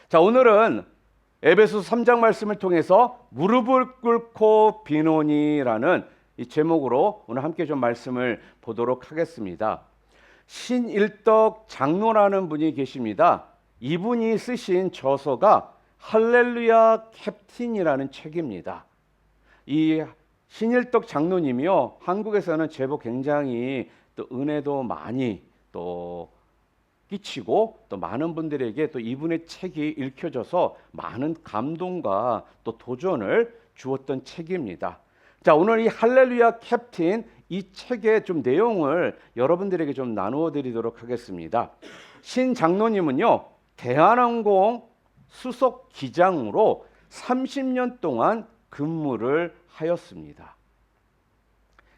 자, 오늘은 에베소서 3장 말씀을 통해서 무릎을 꿇고 비노니라는 이 제목으로 오늘 함께 좀 말씀을 보도록 하겠습니다. 신일덕 장로라는 분이 계십니다. 이분이 쓰신 저서가 할렐루야 캡틴이라는 책입니다. 이 신일덕 장로님이요, 한국에서는 제법 굉장히 또 은혜도 많이 또 끼치고 또 많은 분들에게 또 이분의 책이 읽혀져서 많은 감동과 또 도전을 주었던 책입니다. 자, 오늘 이 할렐루야 캡틴 이 책의 좀 내용을 여러분들에게 좀 나누어 드리도록 하겠습니다. 신 장로님은요, 대한항공 수석 기장으로 30년 동안 근무를 하였습니다.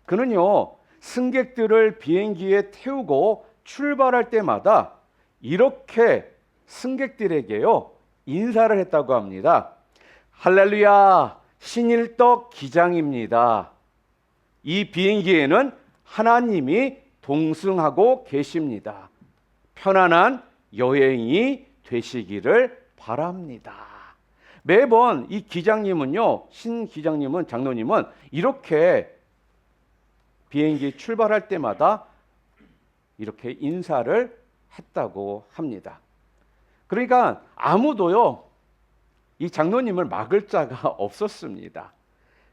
그는요, 승객들을 비행기에 태우고 출발할 때마다 이렇게 승객들에게요, 인사를 했다고 합니다. 할렐루야, 신일덕 기장입니다. 이 비행기에는 하나님이 동승하고 계십니다. 편안한 여행이 되시기를 바랍니다. 매번 이 기장님은요, 신 기장님은, 장로님은 이렇게 비행기 출발할 때마다 이렇게 인사를 했다고 합니다. 그러니까 아무도요, 이 장로님을 막을 자가 없었습니다.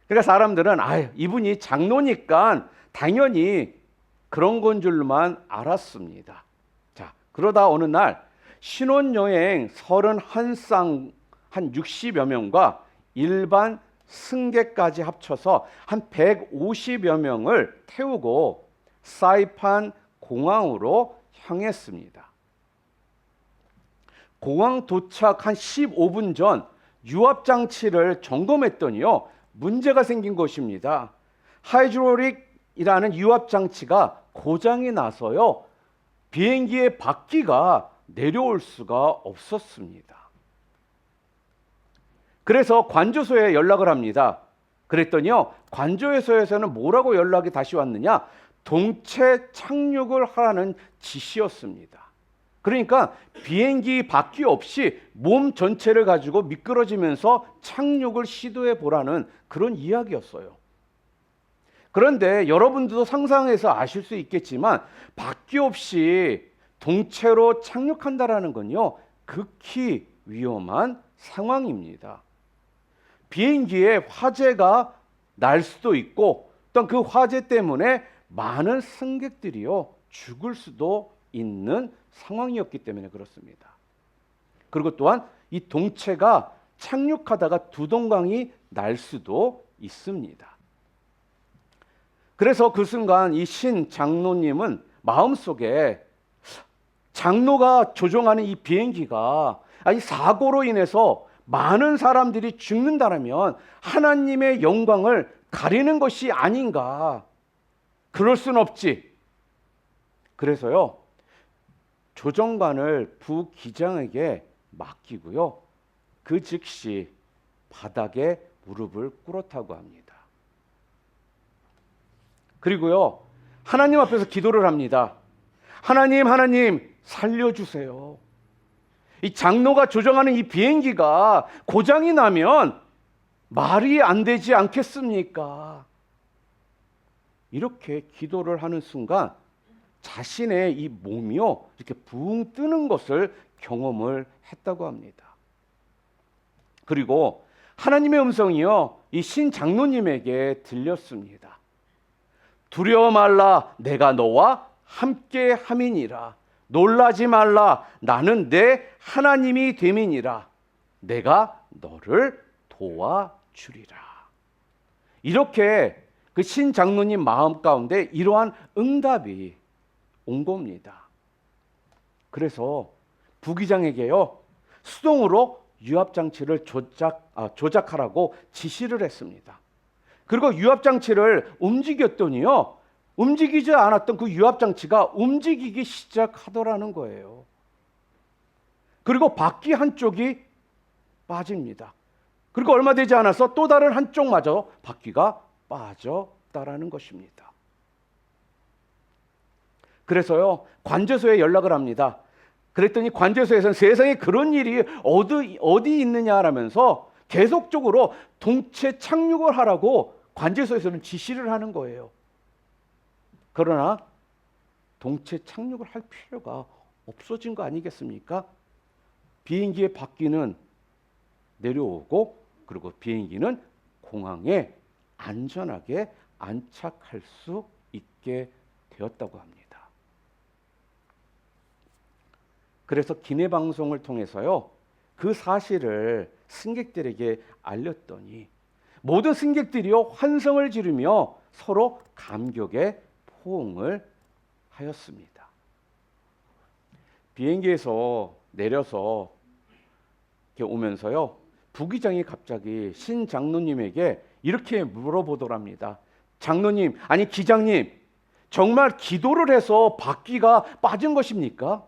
그러니까 사람들은 이분이 장로니까 당연히 그런 건 줄만 알았습니다. 자, 그러다 어느 날 신혼여행 31쌍 한 60여 명과 일반 승객까지 합쳐서 한 150여 명을 태우고 사이판 공항으로 향했습니다. 공항 도착 한 15분 전 유압장치를 점검했더니요, 문제가 생긴 것입니다. 하이드롤릭이라는 유압장치가 고장이 나서요, 비행기의 바퀴가 내려올 수가 없었습니다. 그래서 관조소에 연락을 합니다. 그랬더니요, 관조소에서는 뭐라고 연락이 다시 왔느냐? 동체 착륙을 하라는 지시였습니다. 그러니까 비행기 바퀴 없이 몸 전체를 가지고 미끄러지면서 착륙을 시도해 보라는 그런 이야기였어요. 그런데 여러분들도 상상해서 아실 수 있겠지만 바퀴 없이 동체로 착륙한다라는 건요, 극히 위험한 상황입니다. 비행기에 화재가 날 수도 있고 또 그 화재 때문에 많은 승객들이요, 죽을 수도 있는 상황이었기 때문에 그렇습니다. 그리고 또한 이 동체가 착륙하다가 두동강이 날 수도 있습니다. 그래서 그 순간 이 신 장로님은 마음속에 장로가 조종하는 이 비행기가 이 사고로 인해서 많은 사람들이 죽는다면 하나님의 영광을 가리는 것이 아닌가. 그럴 순 없지. 그래서요, 조정관을 부기장에게 맡기고요, 그 즉시 바닥에 무릎을 꿇었다고 합니다. 그리고요, 하나님 앞에서 기도를 합니다. 하나님 살려주세요. 이 장로가 조정하는 이 비행기가 고장이 나면 말이 안 되지 않겠습니까? 이렇게 기도를 하는 순간 자신의 이 몸이요, 이렇게 붕 뜨는 것을 경험을 했다고 합니다. 그리고 하나님의 음성이요, 이 신 장로님에게 들렸습니다. 두려워 말라, 내가 너와 함께 함이니라. 놀라지 말라, 나는 내 하나님이 됨이니라. 내가 너를 도와주리라. 이렇게 그 신 장로님 마음 가운데 이러한 응답이 온 겁니다. 그래서 부기장에게요, 수동으로 유압장치를 조작하라고 지시를 했습니다. 그리고 유압장치를 움직였더니요, 움직이지 않았던 그 유압장치가 움직이기 시작하더라는 거예요. 그리고 바퀴 한쪽이 빠집니다. 그리고 얼마 되지 않아서 또 다른 한쪽마저 바퀴가 빠졌다라는 것입니다. 그래서요, 관제소에 연락을 합니다. 그랬더니 관제소에서는 세상에 그런 일이 어디 있느냐라면서 계속적으로 동체 착륙을 하라고 관제소에서는 지시를 하는 거예요. 그러나 동체 착륙을 할 필요가 없어진 거 아니겠습니까? 비행기의 바퀴는 내려오고 그리고 비행기는 공항에 안전하게 안착할 수 있게 되었다고 합니다. 그래서 기내 방송을 통해서요, 그 사실을 승객들에게 알렸더니 모든 승객들이요 환성을 지르며 서로 감격에 포옹을 하였습니다. 비행기에서 내려서 이렇게 오면서요, 부기장이 갑자기 신 장로님에게 이렇게 물어보더랍니다. 장로님, 아니 기장님, 정말 기도를 해서 바퀴가 빠진 것입니까?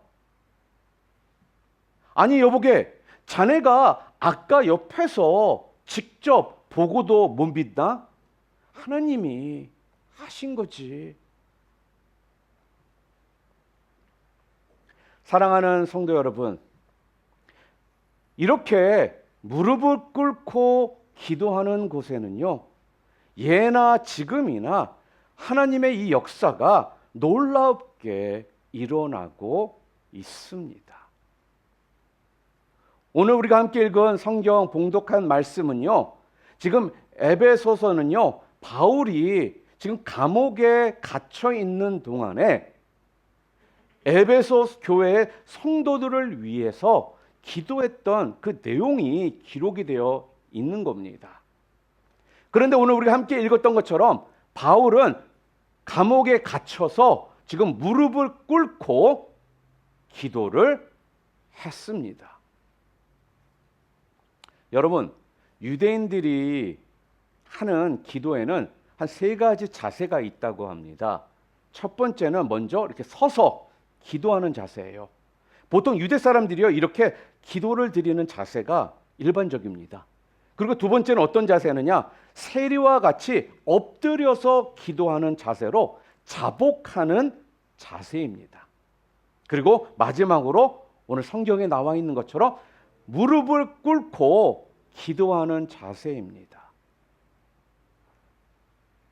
아니 여보게, 자네가 아까 옆에서 직접 보고도 못 믿나? 하나님이 하신 거지. 사랑하는 성도 여러분, 이렇게 무릎을 꿇고 기도하는 곳에는요, 예나 지금이나 하나님의 이 역사가 놀랍게 일어나고 있습니다. 오늘 우리가 함께 읽은 성경 봉독한 말씀은요, 지금 에베소서는요, 바울이 지금 감옥에 갇혀 있는 동안에 에베소 교회의 성도들을 위해서 기도했던 그 내용이 기록이 되어 있는 겁니다. 그런데 오늘 우리가 함께 읽었던 것처럼 바울은 감옥에 갇혀서 지금 무릎을 꿇고 기도를 했습니다. 여러분, 유대인들이 하는 기도에는 한 3가지 자세가 있다고 합니다. 첫 번째는 먼저 이렇게 서서 기도하는 자세예요. 보통 유대 사람들이요, 이렇게 기도를 드리는 자세가 일반적입니다. 그리고 두 번째는 어떤 자세느냐? 세리와 같이 엎드려서 기도하는 자세로 자복하는 자세입니다. 그리고 마지막으로 오늘 성경에 나와 있는 것처럼 무릎을 꿇고 기도하는 자세입니다.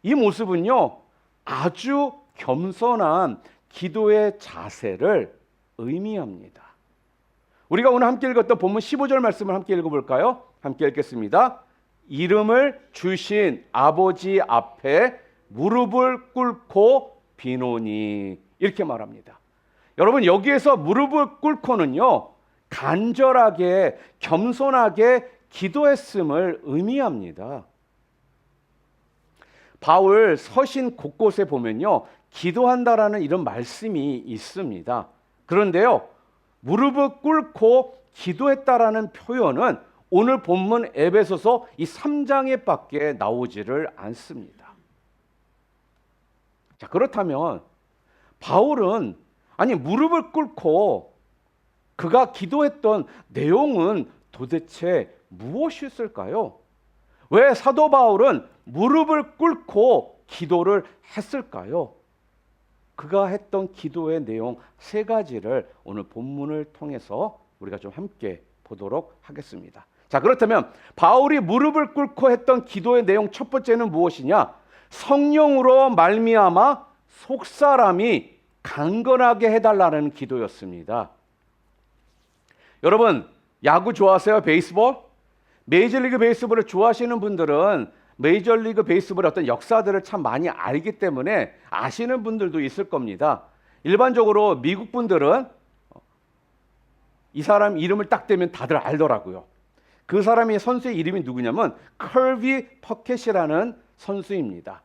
이 모습은요, 아주 겸손한 기도의 자세를 의미합니다. 우리가 오늘 함께 읽었던 본문 15절 말씀을 함께 읽어볼까요? 함께 읽겠습니다. 이름을 주신 아버지 앞에 무릎을 꿇고 비노니, 이렇게 말합니다. 여러분, 여기에서 무릎을 꿇고는요, 간절하게 겸손하게 기도했음을 의미합니다. 바울 서신 곳곳에 보면요, 기도한다라는 이런 말씀이 있습니다. 그런데요, 무릎을 꿇고 기도했다라는 표현은 오늘 본문 에베소서 이 3장에 밖에 나오지를 않습니다. 자, 그렇다면 바울은 아니 무릎을 꿇고 그가 기도했던 내용은 도대체 무엇이었을까요? 왜 사도 바울은 무릎을 꿇고 기도를 했을까요? 그가 했던 기도의 내용 3가지를 오늘 본문을 통해서 우리가 좀 함께 보도록 하겠습니다. 자, 그렇다면 바울이 무릎을 꿇고 했던 기도의 내용 첫 번째는 무엇이냐? 성령으로 말미암아 속사람이 강건하게 해달라는 기도였습니다. 여러분, 야구 좋아하세요? 베이스볼? 메이저리그 베이스볼을 좋아하시는 분들은 메이저리그 베이스볼의 어떤 역사들을 참 많이 알기 때문에 아시는 분들도 있을 겁니다. 일반적으로 미국 분들은 이 사람 이름을 딱 대면 다들 알더라고요. 그 사람의 선수의 이름이 누구냐면 컬비 퍼켓이라는 선수입니다.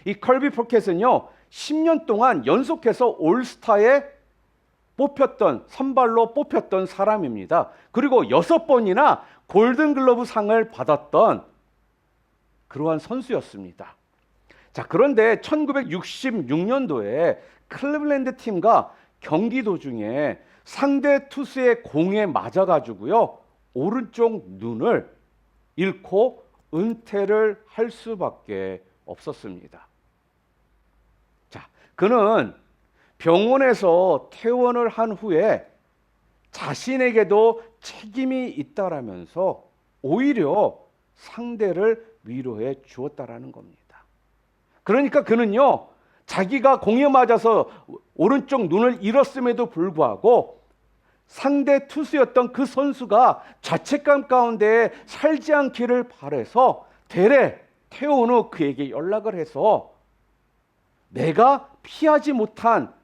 이 컬비 퍼켓은요, 10년 동안 연속해서 올스타에 선발로 뽑혔던 사람입니다. 그리고 6번이나 골든글러브 상을 받았던 그러한 선수였습니다. 자, 그런데 1966년도에 클리블랜드 팀과 경기 도중에 상대 투수의 공에 맞아가지고요, 오른쪽 눈을 잃고 은퇴를 할 수밖에 없었습니다. 자, 그는 병원에서 퇴원을 한 후에 자신에게도 책임이 있다라면서 오히려 상대를 위로해 주었다라는 겁니다. 그러니까 그는요, 자기가 공에 맞아서 오른쪽 눈을 잃었음에도 불구하고 상대 투수였던 그 선수가 자책감 가운데 살지 않기를 바라서 대래 퇴원 후 그에게 연락을 해서 내가 피하지 못한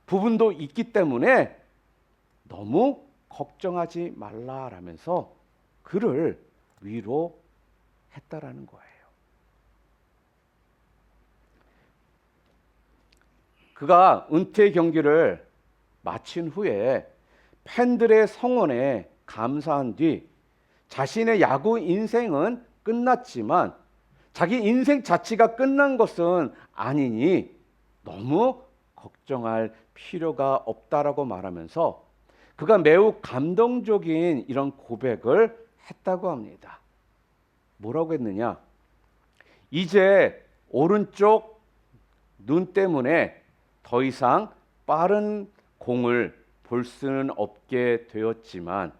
부분도 있기 때문에 너무 걱정하지 말라라면서 그를 위로했다라는 거예요. 그가 은퇴 경기를 마친 후에 팬들의 성원에 감사한 뒤 자신의 야구 인생은 끝났지만 자기 인생 자체가 끝난 것은 아니니 너무 걱정할 필요가 없다라고 말하면서 그가 매우 감동적인 이런 고백을 했다고 합니다. 뭐라고 했느냐? 이제 오른쪽 눈 때문에 더 이상 빠른 공을 볼 수는 없게 되었지만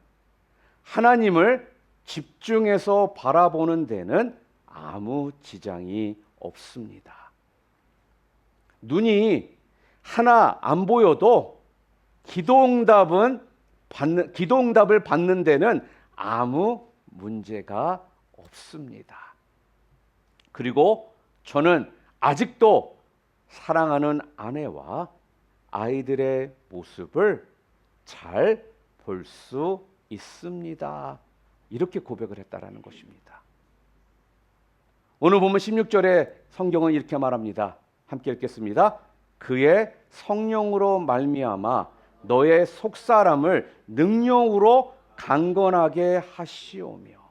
하나님을 집중해서 바라보는 데는 아무 지장이 없습니다. 눈이 하나 안 보여도 기도응답을 받는 데는 아무 문제가 없습니다. 그리고 저는 아직도 사랑하는 아내와 아이들의 모습을 잘 볼 수 있습니다. 이렇게 고백을 했다라는 것입니다. 오늘 보면 16절에 성경은 이렇게 말합니다. 함께 읽겠습니다. 그의 성령으로 말미암아 너의 속사람을 능력으로 강건하게 하시오며.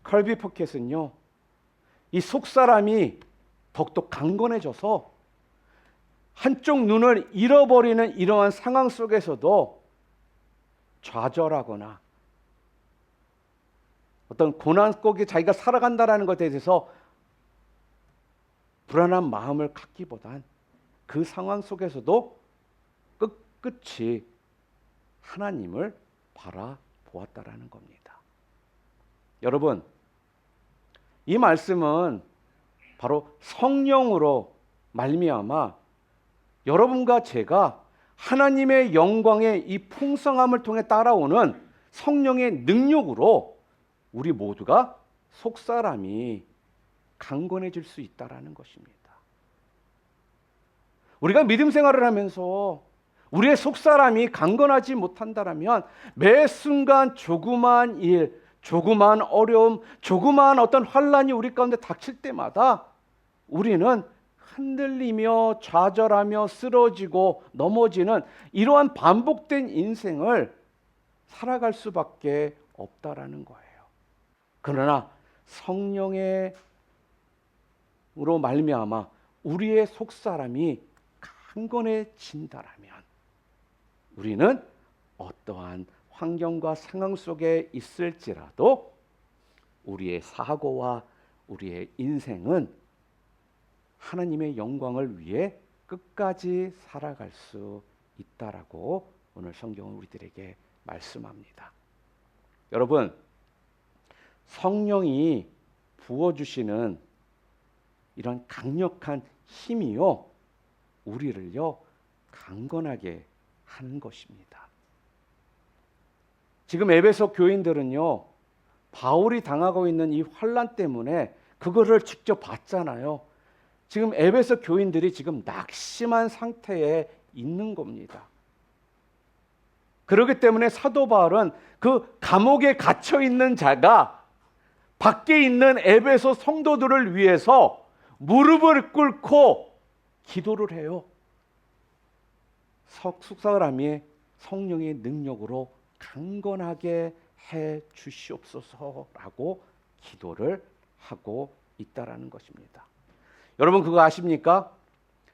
컬비 포켓은요, 이 속사람이 더욱더 강건해져서 한쪽 눈을 잃어버리는 이러한 상황 속에서도 좌절하거나 어떤 고난 속에 자기가 살아간다는 것에 대해서 불안한 마음을 갖기보단 그 상황 속에서도 끝끝이 하나님을 바라보았다라는 겁니다. 여러분, 이 말씀은 바로 성령으로 말미암아 여러분과 제가 하나님의 영광의 이 풍성함을 통해 따라오는 성령의 능력으로 우리 모두가 속사람이 강건해질 수 있다라는 것입니다. 우리가 믿음 생활을 하면서 우리의 속사람이 강건하지 못한다라면 매 순간 조그마한 일, 조그마한 어려움, 조그마한 어떤 환란이 우리 가운데 닥칠 때마다 우리는 흔들리며 좌절하며 쓰러지고 넘어지는 이러한 반복된 인생을 살아갈 수밖에 없다라는 거예요. 그러나 성령으로 말미암아 우리의 속사람이 강건해진다라면 우리는 어떠한 환경과 상황 속에 있을지라도 우리의 사고와 우리의 인생은 하나님의 영광을 위해 끝까지 살아갈 수 있다라고 오늘 성경은 우리들에게 말씀합니다. 여러분, 성령이 부어주시는 이런 강력한 힘이요, 우리를요 강건하게 하는 것입니다. 지금 에베소 교인들은요 바울이 당하고 있는 이 환난 때문에 그거를 직접 봤잖아요. 지금 에베소 교인들이 지금 낙심한 상태에 있는 겁니다. 그렇기 때문에 사도 바울은 그 감옥에 갇혀 있는 자가 밖에 있는 에베소 성도들을 위해서 무릎을 꿇고 기도를 해요. 속사람이 성령의 능력으로 강건하게 해 주시옵소서라고 기도를 하고 있다라는 것입니다. 여러분 그거 아십니까?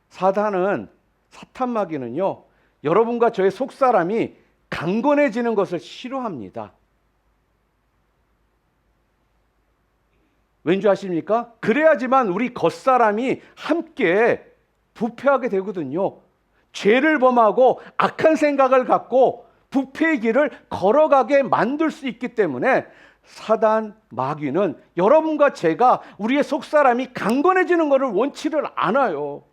사탄 마귀는요 여러분과 저의 속사람이 강건해지는 것을 싫어합니다. 왠지 아십니까? 그래야지만 우리 겉사람이 함께 부패하게 되거든요. 죄를 범하고 악한 생각을 갖고 부패의 길을 걸어가게 만들 수 있기 때문에 사단, 마귀는 여러분과 제가 우리의 속사람이 강건해지는 것을 원치를 않아요.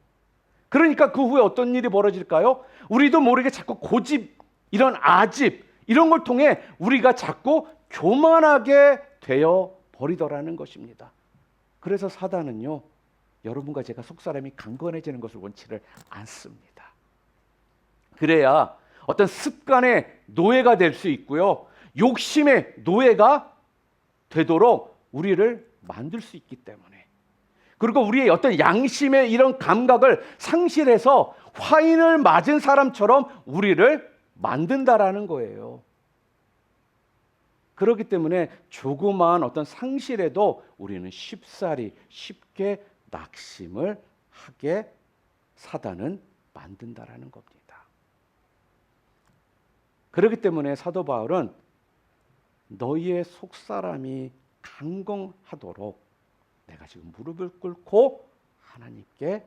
그러니까 그 후에 어떤 일이 벌어질까요? 우리도 모르게 자꾸 고집, 이런 아집, 이런 걸 통해 우리가 자꾸 교만하게 되어 버리더라는 것입니다. 그래서 사단은요, 여러분과 제가 속사람이 강건해지는 것을 원치를 않습니다. 그래야 어떤 습관의 노예가 될 수 있고요, 욕심의 노예가 되도록 우리를 만들 수 있기 때문에, 그리고 우리의 어떤 양심의 이런 감각을 상실해서 화인을 맞은 사람처럼 우리를 만든다라는 거예요. 그렇기 때문에 조그마한 어떤 상실에도 우리는 쉽게 낙심을 하게 사단은 만든다라는 겁니다. 그렇기 때문에 사도 바울은 너희의 속사람이 강건하도록 내가 지금 무릎을 꿇고 하나님께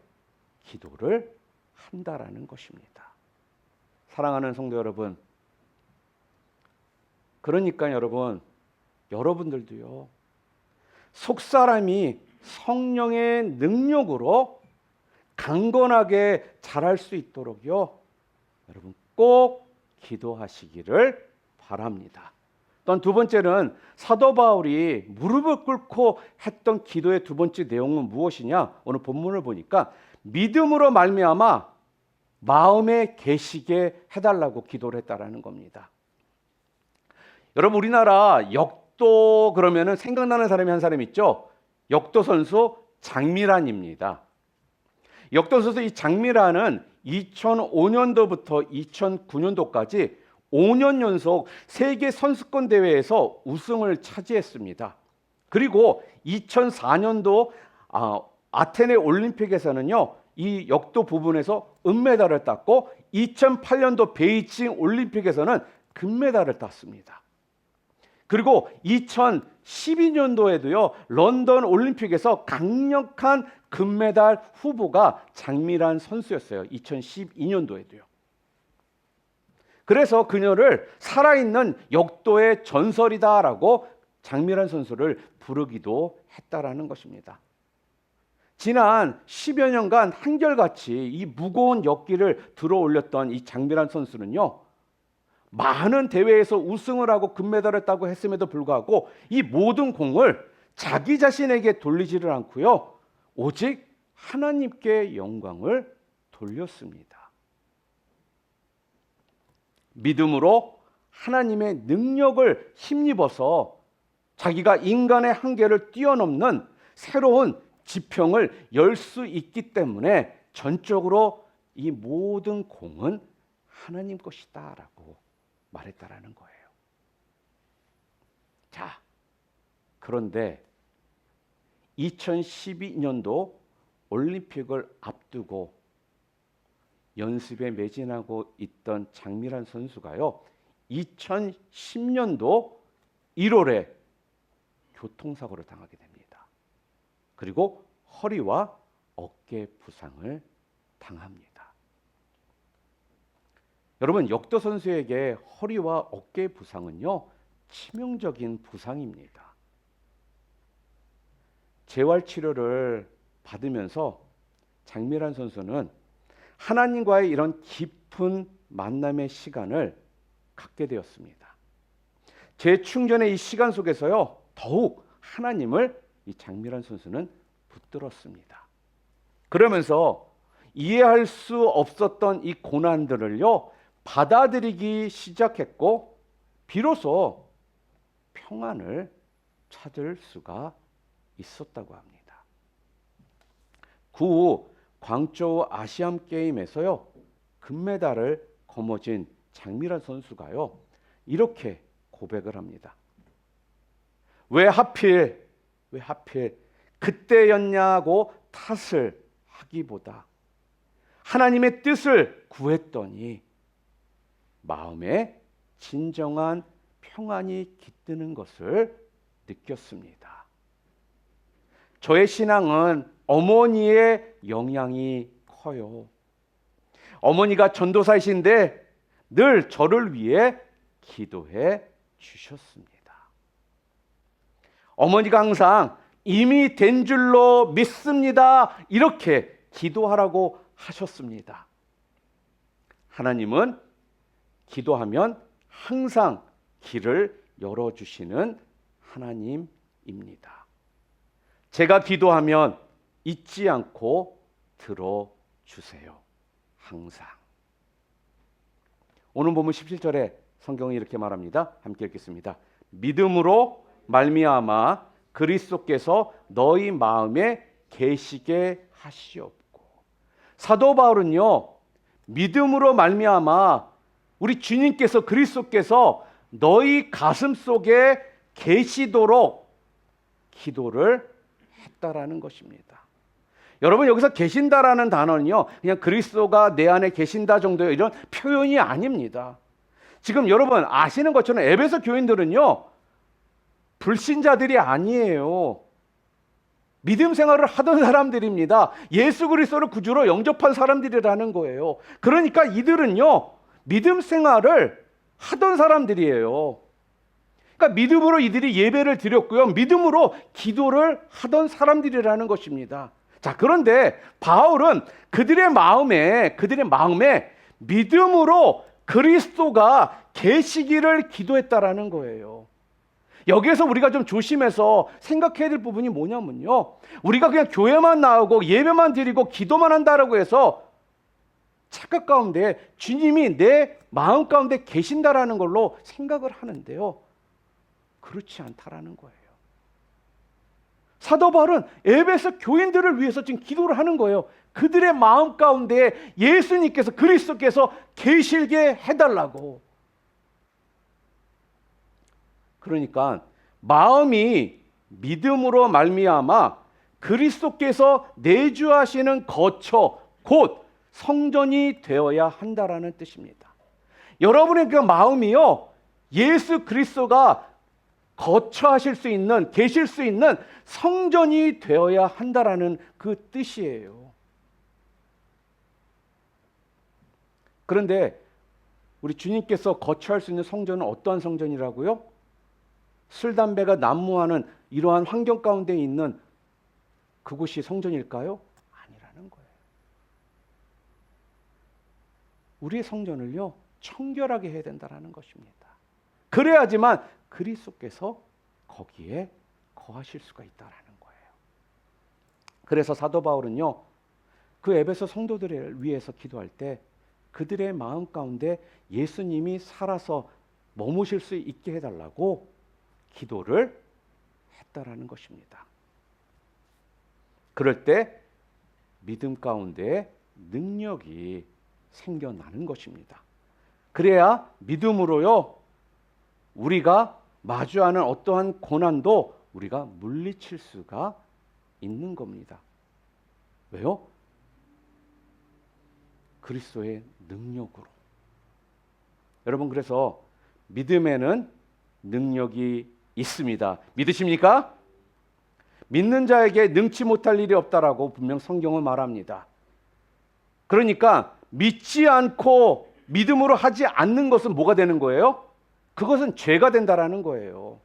기도를 한다라는 것입니다. 사랑하는 성도 여러분, 그러니까 여러분들도요, 속사람이 성령의 능력으로 강건하게 자랄 수 있도록요, 여러분 꼭 기도하시기를 바랍니다. 또한 두 번째는 사도 바울이 무릎을 꿇고 했던 기도의 두 번째 내용은 무엇이냐? 오늘 본문을 보니까 믿음으로 말미암아 마음에 계시게 해달라고 기도를 했다라는 겁니다. 여러분, 우리나라 역도 그러면은 생각나는 사람이 한 사람 있죠? 역도 선수 장미란입니다. 역도 선수 이 장미란은 2005년도부터 2009년도까지 5년 연속 세계 선수권 대회에서 우승을 차지했습니다. 그리고 2004년도 아테네 올림픽에서는요, 이 역도 부분에서 은메달을 땄고 2008년도 베이징 올림픽에서는 금메달을 땄습니다. 그리고 2012년도에도요, 런던 올림픽에서 강력한 금메달 후보가 장미란 선수였어요. 2012년도에도요. 그래서 그녀를 살아있는 역도의 전설이다라고 장미란 선수를 부르기도 했다라는 것입니다. 지난 10여 년간 한결같이 이 무거운 역기를 들어 올렸던 이 장미란 선수는요, 많은 대회에서 우승을 하고 금메달을 따고 했음에도 불구하고 이 모든 공을 자기 자신에게 돌리지를 않고요, 오직 하나님께 영광을 돌렸습니다. 믿음으로 하나님의 능력을 힘입어서 자기가 인간의 한계를 뛰어넘는 새로운 지평을 열 수 있기 때문에 전적으로 이 모든 공은 하나님 것이다라고 말했다라는 거예요. 자, 그런데 2012년도 올림픽을 앞두고 연습에 매진하고 있던 장미란 선수가요, 2010년도 1월에 교통사고를 당하게 됩니다. 그리고 허리와 어깨 부상을 당합니다. 여러분, 역도 선수에게 허리와 어깨 부상은요, 치명적인 부상입니다. 재활 치료를 받으면서 장미란 선수는 하나님과의 이런 깊은 만남의 시간을 갖게 되었습니다. 재충전의 이 시간 속에서요, 더욱 하나님을 이 장미란 선수는 붙들었습니다. 그러면서 이해할 수 없었던 이 고난들을요, 받아들이기 시작했고 비로소 평안을 찾을 수가 있었다고 합니다. 그 후 광저우 아시안 게임에서요, 금메달을 거머쥔 장미란 선수가요, 이렇게 고백을 합니다. 왜 하필 그때였냐고 탓을 하기보다 하나님의 뜻을 구했더니 마음에 진정한 평안이 깃드는 것을 느꼈습니다. 저의 신앙은 어머니의 영향이 커요. 어머니가 전도사이신데 늘 저를 위해 기도해 주셨습니다. 어머니가 항상 이미 된 줄로 믿습니다. 이렇게 기도하라고 하셨습니다. 하나님은 기도하면 항상 길을 열어주시는 하나님입니다. 제가 기도하면 잊지 않고 들어주세요. 항상. 오늘 본문 17절에 성경이 이렇게 말합니다. 함께 읽겠습니다. 믿음으로 말미암아 그리스도께서 너희 마음에 계시게 하시옵고. 사도 바울은요, 믿음으로 말미암아 우리 주님께서 그리스도께서 너희 가슴 속에 계시도록 기도를 했다라는 것입니다. 여러분, 여기서 계신다라는 단어는요, 그냥 그리스도가 내 안에 계신다 정도의 이런 표현이 아닙니다. 지금 여러분 아시는 것처럼 에베소 교인들은요, 불신자들이 아니에요. 믿음 생활을 하던 사람들입니다. 예수 그리스도를 구주로 영접한 사람들이라는 거예요. 그러니까 이들은요, 믿음 생활을 하던 사람들이에요. 그러니까 믿음으로 이들이 예배를 드렸고요, 믿음으로 기도를 하던 사람들이라는 것입니다. 자, 그런데 바울은 그들의 마음에 믿음으로 그리스도가 계시기를 기도했다라는 거예요. 여기에서 우리가 좀 조심해서 생각해야 될 부분이 뭐냐면요, 우리가 그냥 교회만 나오고 예배만 드리고 기도만 한다라고 해서 착각 가운데 주님이 내 마음 가운데 계신다라는 걸로 생각을 하는데요, 그렇지 않다라는 거예요. 사도 바울은 에베소 교인들을 위해서 지금 기도를 하는 거예요. 그들의 마음 가운데 예수님께서, 그리스도께서 계시게 해달라고. 그러니까 마음이 믿음으로 말미암아 그리스도께서 내주하시는 거처, 곧 성전이 되어야 한다라는 뜻입니다. 여러분의 그 마음이요, 예수 그리스도가 거처하실 수 있는, 계실 수 있는 성전이 되어야 한다라는 그 뜻이에요. 그런데 우리 주님께서 거처할 수 있는 성전은 어떠한 성전이라고요? 술, 담배가 난무하는 이러한 환경 가운데 있는 그곳이 성전일까요? 아니라는 거예요. 우리의 성전을요, 청결하게 해야 된다는 것입니다. 그래야지만 그리스도께서 거기에 거하실 수가 있다라는 거예요. 그래서 사도 바울은요, 그 에베소 성도들을 위해서 기도할 때 그들의 마음 가운데 예수님이 살아서 머무실 수 있게 해달라고 기도를 했다라는 것입니다. 그럴 때 믿음 가운데 능력이 생겨나는 것입니다. 그래야 믿음으로요, 우리가 마주하는 어떠한 고난도 우리가 물리칠 수가 있는 겁니다. 왜요? 그리스도의 능력으로. 여러분, 그래서 믿음에는 능력이 있습니다. 믿으십니까? 믿는 자에게 능치 못할 일이 없다라고 분명 성경은 말합니다. 그러니까 믿지 않고 믿음으로 하지 않는 것은 뭐가 되는 거예요? 그것은 죄가 된다라는 거예요.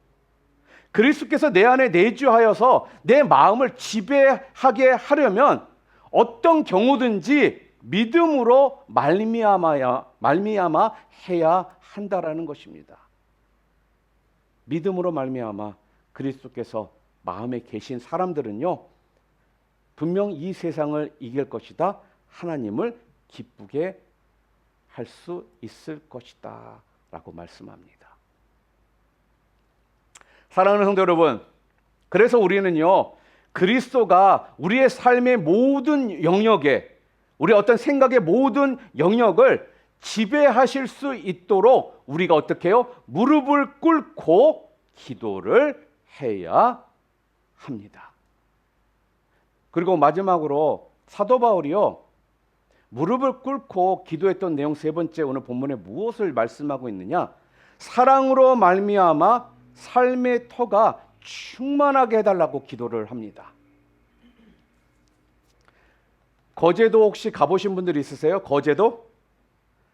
그리스도께서 내 안에 내주하여서 내 마음을 지배하게 하려면 어떤 경우든지 믿음으로 말미암아 해야 한다라는 것입니다. 믿음으로 말미암아 그리스도께서 마음에 계신 사람들은요, 분명 이 세상을 이길 것이다, 하나님을 기쁘게 할 수 있을 것이다 라고 말씀합니다. 사랑하는 성도 여러분, 그래서 우리는요, 그리스도가 우리의 삶의 모든 영역에, 우리 어떤 생각의 모든 영역을 지배하실 수 있도록 우리가 어떻게 해요? 무릎을 꿇고 기도를 해야 합니다. 그리고 마지막으로 사도 바울이요, 무릎을 꿇고 기도했던 내용 세 번째, 오늘 본문에 무엇을 말씀하고 있느냐? 사랑으로 말미암아 삶의 터가 충만하게 해달라고 기도를 합니다. 거제도 혹시 가보신 분들 있으세요? 거제도?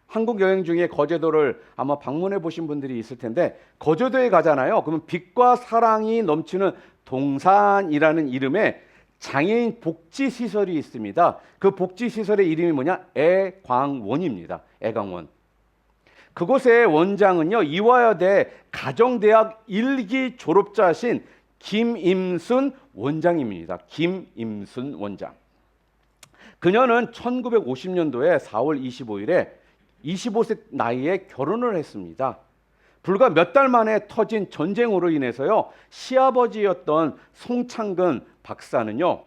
한국 여행 중에 거제도를 아마 방문해 보신 분들이 있을 텐데 거제도에 가잖아요. 그러면 빛과 사랑이 넘치는 동산이라는 이름의 장애인 복지 시설이 있습니다. 그 복지 시설의 이름이 뭐냐? 애광원입니다. 애광원. 그곳의 원장은요, 이화여대 가정대학 1기 졸업자신 김임순 원장입니다. 김임순 원장. 그녀는 1950년도에 4월 25일에 25세 나이에 결혼을 했습니다. 불과 몇 달 만에 터진 전쟁으로 인해서요, 시아버지였던 송창근 박사는요,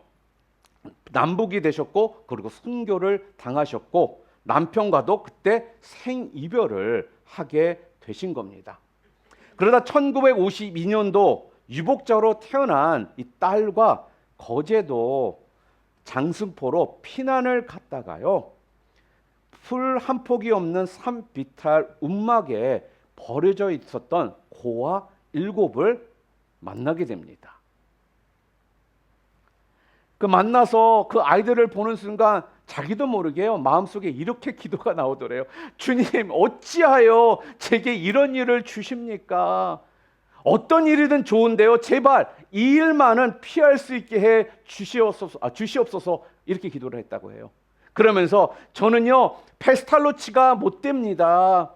남북이 되셨고, 그리고 순교를 당하셨고, 남편과도 그때 생이별을 하게 되신 겁니다. 그러다 1952년도 유복자로 태어난 이 딸과 거제도 장승포로 피난을 갔다가요, 풀 한 폭이 없는 산비탈 움막에 버려져 있었던 고아 7을 만나게 됩니다. 그 만나서 그 아이들을 보는 순간 자기도 모르게요, 마음속에 이렇게 기도가 나오더래요. 주님, 어찌하여 제게 이런 일을 주십니까? 어떤 일이든 좋은데요, 제발 이 일만은 피할 수 있게 해 주시옵소서, 이렇게 기도를 했다고 해요. 그러면서 저는요, 페스탈로치가 못 됩니다.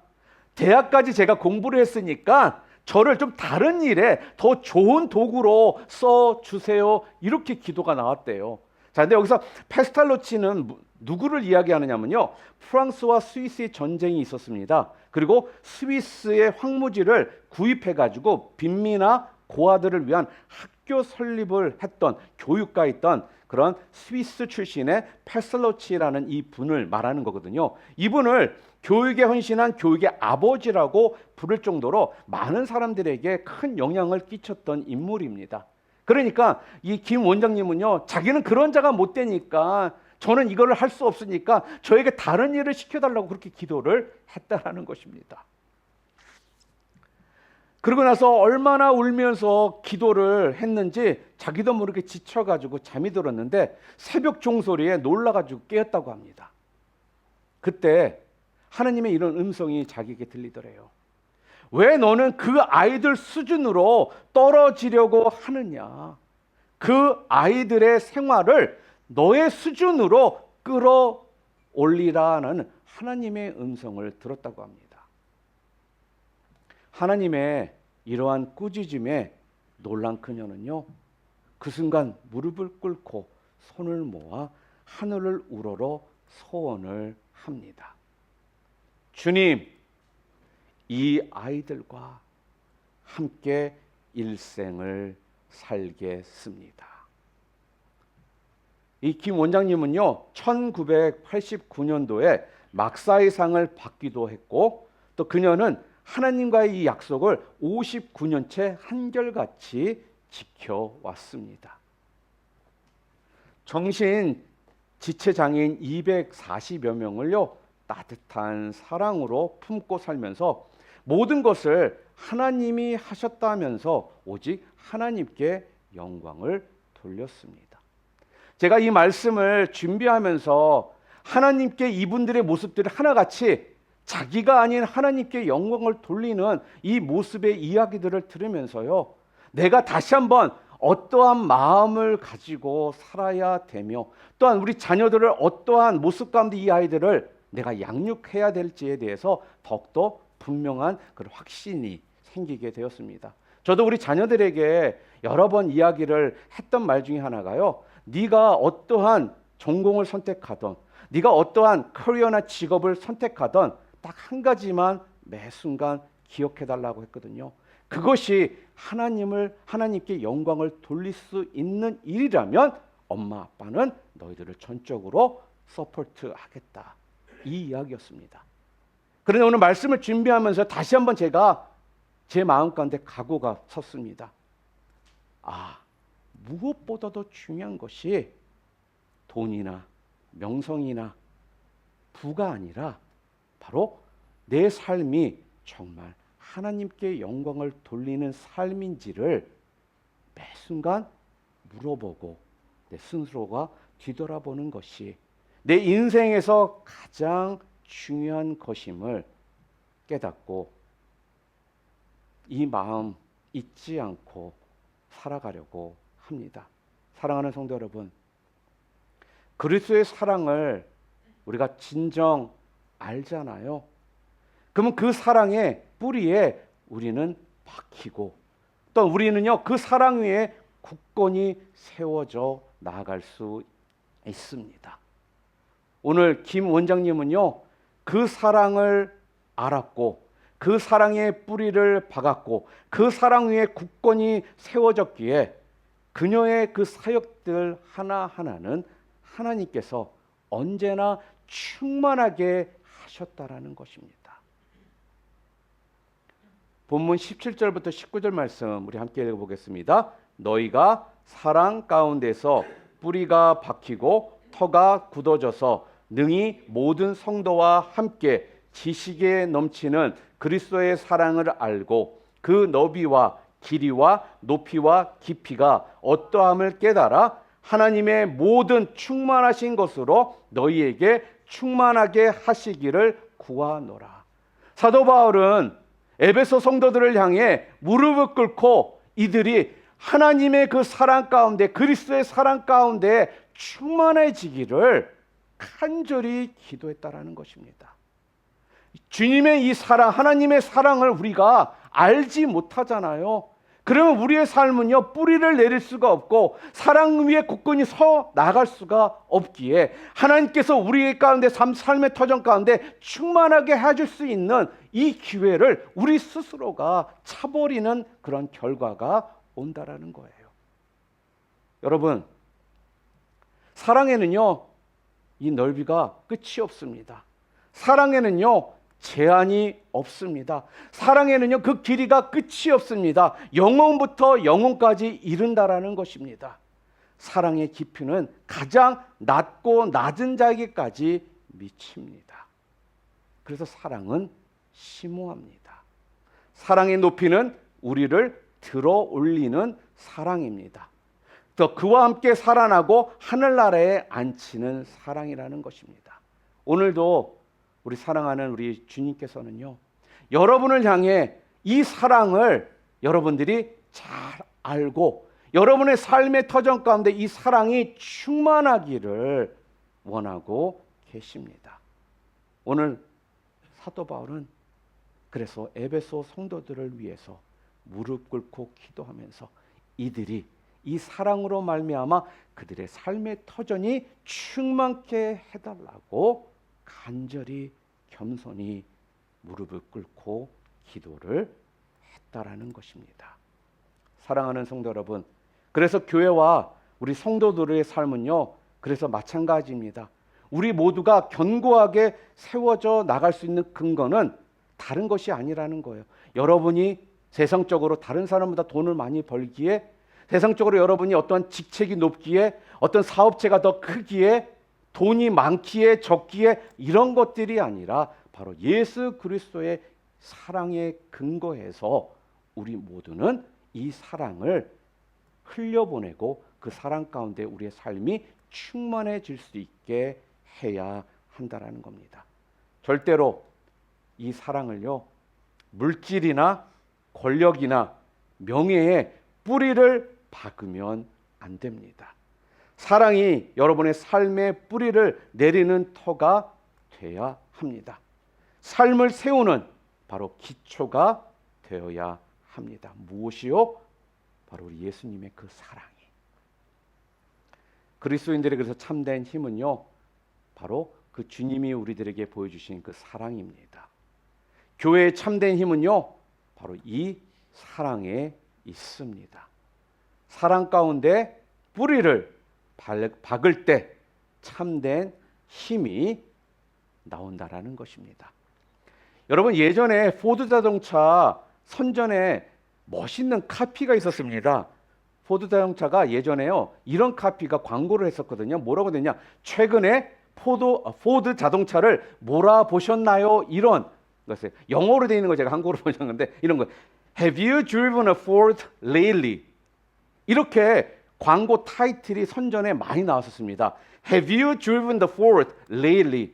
대학까지 제가 공부를 했으니까 저를 좀 다른 일에 더 좋은 도구로 써주세요, 이렇게 기도가 나왔대요. 자, 근데 여기서 페스탈로치는 누구를 이야기하느냐면요, 프랑스와 스위스의 전쟁이 있었습니다. 그리고 스위스의 황무지를 구입해가지고 빈민나 고아들을 위한 학교 설립을 했던, 교육가였던 그런 스위스 출신의 페스탈로치라는 이 분을 말하는 거거든요. 이분을 교육에 헌신한 교육의 아버지라고 부를 정도로 많은 사람들에게 큰 영향을 끼쳤던 인물입니다. 그러니까 이 김 원장님은요, 자기는 그런 자가 못 되니까, 저는 이거를 할 수 없으니까 저에게 다른 일을 시켜달라고 그렇게 기도를 했다라는 것입니다. 그러고 나서 얼마나 울면서 기도를 했는지 자기도 모르게 지쳐가지고 잠이 들었는데 새벽 종소리에 놀라가지고 깨었다고 합니다. 그때 하나님의 이런 음성이 자기에게 들리더래요. 왜 너는 그 아이들 수준으로 떨어지려고 하느냐? 그 아이들의 생활을 너의 수준으로 끌어올리라는 하나님의 음성을 들었다고 합니다. 하나님의 이러한 꾸짖음에 놀란 그녀는요, 그 순간 무릎을 꿇고 손을 모아 하늘을 우러러 소원을 합니다. 주님, 이 아이들과 함께 일생을 살겠습니다. 이 김 원장님은요, 1989년도에 막사의 상을 받기도 했고, 또 그녀는 하나님과의 이 약속을 59년째 한결같이 지켜왔습니다. 정신 지체장애인 240여 명을요, 따뜻한 사랑으로 품고 살면서 모든 것을 하나님이 하셨다면서 오직 하나님께 영광을 돌렸습니다. 제가 이 말씀을 준비하면서 하나님께 이분들의 모습들이 하나같이 자기가 아닌 하나님께 영광을 돌리는 이 모습의 이야기들을 들으면서요, 내가 다시 한번 어떠한 마음을 가지고 살아야 되며, 또한 우리 자녀들을 어떠한 모습 가운데 이 아이들을 내가 양육해야 될지에 대해서 더욱더 분명한 그런 확신이 생기게 되었습니다. 저도 우리 자녀들에게 여러 번 이야기를 했던 말 중에 하나가요, 네가 어떠한 전공을 선택하던, 네가 어떠한 커리어나 직업을 선택하던 딱 한 가지만 매 순간 기억해달라고 했거든요. 그것이 하나님께 영광을 돌릴 수 있는 일이라면 엄마 아빠는 너희들을 전적으로 서포트하겠다, 이 이야기였습니다. 그런데 오늘 말씀을 준비하면서 다시 한번 제가 제 마음 가운데 각오가 섰습니다. 무엇보다도 중요한 것이 돈이나 명성이나 부가 아니라 바로 내 삶이 정말 하나님께 영광을 돌리는 삶인지를 매 순간 물어보고 내 스스로가 뒤돌아보는 것이 내 인생에서 가장 중요한 것임을 깨닫고 이 마음 잊지 않고 살아가려고 합니다. 사랑하는 성도 여러분, 그리스도의 사랑을 우리가 진정 알잖아요. 그러면 그 사랑의 뿌리에 우리는 박히고 또 우리는요 그 사랑 위에 굳건히 세워져 나아갈 수 있습니다. 오늘 김 원장님은요 그 사랑을 알았고 그 사랑의 뿌리를 박았고 그 사랑 위에 굳건히 세워졌기에 그녀의 그 사역들 하나하나는 하나님께서 언제나 충만하게 하셨다라는 것입니다. 본문 17절부터 19절 말씀 우리 함께 읽어보겠습니다. 너희가 사랑 가운데서 뿌리가 박히고 터가 굳어져서 능히 모든 성도와 함께 지식에 넘치는 그리스도의 사랑을 알고 그 너비와 길이와 높이와 깊이가 어떠함을 깨달아 하나님의 모든 충만하신 것으로 너희에게 충만하게 하시기를 구하노라. 사도 바울은 에베소 성도들을 향해 무릎을 꿇고 이들이 하나님의 그 사랑 가운데 그리스도의 사랑 가운데 충만해지기를 간절히 기도했다라는 것입니다. 주님의 이 사랑, 하나님의 사랑을 우리가 알지 못하잖아요. 그러면 우리의 삶은요 뿌리를 내릴 수가 없고 사랑 위에 굳건히 서 나갈 수가 없기에 하나님께서 우리 가운데 삶의 터전 가운데 충만하게 해줄 수 있는 이 기회를 우리 스스로가 차버리는 그런 결과가 온다라는 거예요. 여러분, 사랑에는요 이 넓이가 끝이 없습니다. 사랑에는요 제한이 없습니다. 사랑에는요 그 길이가 끝이 없습니다. 영혼부터 영혼까지 이른다라는 것입니다. 사랑의 깊이는 가장 낮고 낮은 자에게까지 미칩니다. 그래서 사랑은 심오합니다. 사랑의 높이는 우리를 들어 올리는 사랑입니다. 또 그와 함께 살아나고 하늘나라에 앉히는 사랑이라는 것입니다. 오늘도 우리 사랑하는 우리 주님께서는요 여러분을 향해 이 사랑을 여러분들이 잘 알고 여러분의 삶의 터전 가운데 이 사랑이 충만하기를 원하고 계십니다. 오늘 사도 바울은 그래서 에베소 성도들을 위해서 무릎 꿇고 기도하면서 이들이 이 사랑으로 말미암아 그들의 삶의 터전이 충만케 해달라고 간절히 겸손히 무릎을 꿇고 기도를 했다라는 것입니다. 사랑하는 성도 여러분, 그래서 교회와 우리 성도들의 삶은요 그래서 마찬가지입니다. 우리 모두가 견고하게 세워져 나갈 수 있는 근거는 다른 것이 아니라는 거예요. 여러분이 세상적으로 다른 사람보다 돈을 많이 벌기에, 세상적으로 여러분이 어떤 직책이 높기에, 어떤 사업체가 더 크기에, 돈이 많기에 적기에, 이런 것들이 아니라 바로 예수 그리스도의 사랑에 근거해서 우리 모두는 이 사랑을 흘려보내고 그 사랑 가운데 우리의 삶이 충만해질 수 있게 해야 한다라는 겁니다. 절대로 이 사랑을요 물질이나 권력이나 명예에 뿌리를 박으면 안 됩니다. 사랑이 여러분의 삶의 뿌리를 내리는 터가 돼야 합니다. 삶을 세우는 바로 기초가 되어야 합니다. 무엇이요? 바로 우리 예수님의 그 사랑이. 그리스도인들의 그래서 참된 힘은요 바로 그 주님이 우리들에게 보여주신 그 사랑입니다. 교회의 참된 힘은요 바로 이 사랑에 있습니다. 사랑 가운데 뿌리를 박을 때 참된 힘이 나온다라는 것입니다. 여러분, 예전에 포드 자동차 선전에 멋있는 카피가 있었습니다. 포드 자동차가 예전에요 이런 카피가 광고를 했었거든요. 뭐라고 되냐, 최근에 포드 자동차를 몰아보셨나요? 이런 것을 영어로 되어 있는 거 제가 한국어로 보셨는데, 이런 거 Have you driven a Ford lately? 이렇게 광고 타이틀이 선전에 많이 나왔었습니다. Have you driven the Ford lately?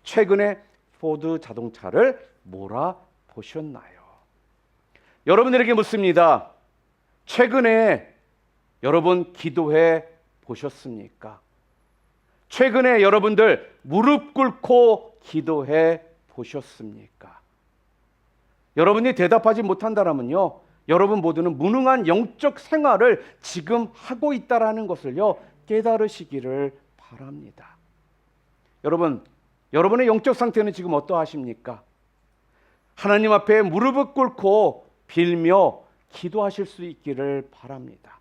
최근에 포드 자동차를 몰아보셨나요? 여러분들에게 묻습니다. 최근에 여러분 기도해 보셨습니까? 최근에 여러분들 무릎 꿇고 기도해 보셨습니까? 여러분이 대답하지 못한다면요, 여러분 모두는 무능한 영적 생활을 지금 하고 있다라는 것을요 깨달으시기를 바랍니다. 여러분, 여러분의 영적 상태는 지금 어떠하십니까? 하나님 앞에 무릎을 꿇고 빌며 기도하실 수 있기를 바랍니다.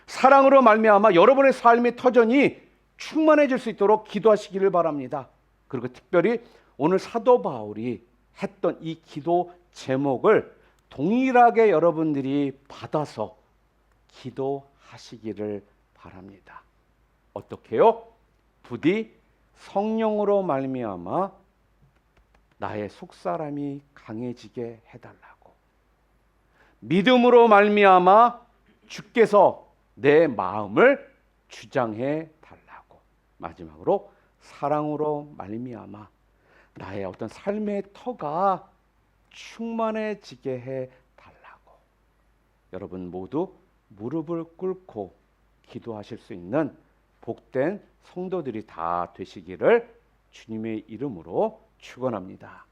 사랑으로 말미암아 여러분의 삶의 터전이 충만해질 수 있도록 기도하시기를 바랍니다. 그리고 특별히 오늘 사도 바울이 했던 이 기도 제목을 동일하게 여러분들이 받아서 기도하시기를 바랍니다. 어떻게요? 부디 성령으로 말미암아 나의 속사람이 강해지게 해달라고, 믿음으로 말미암아 주께서 내 마음을 주장해 달라고, 마지막으로 사랑으로 말미암아 나의 어떤 삶의 터가 충만해지게 해 달라고, 여러분 모두 무릎을 꿇고 기도하실 수 있는 복된 성도들이 다 되시기를 주님의 이름으로 축원합니다.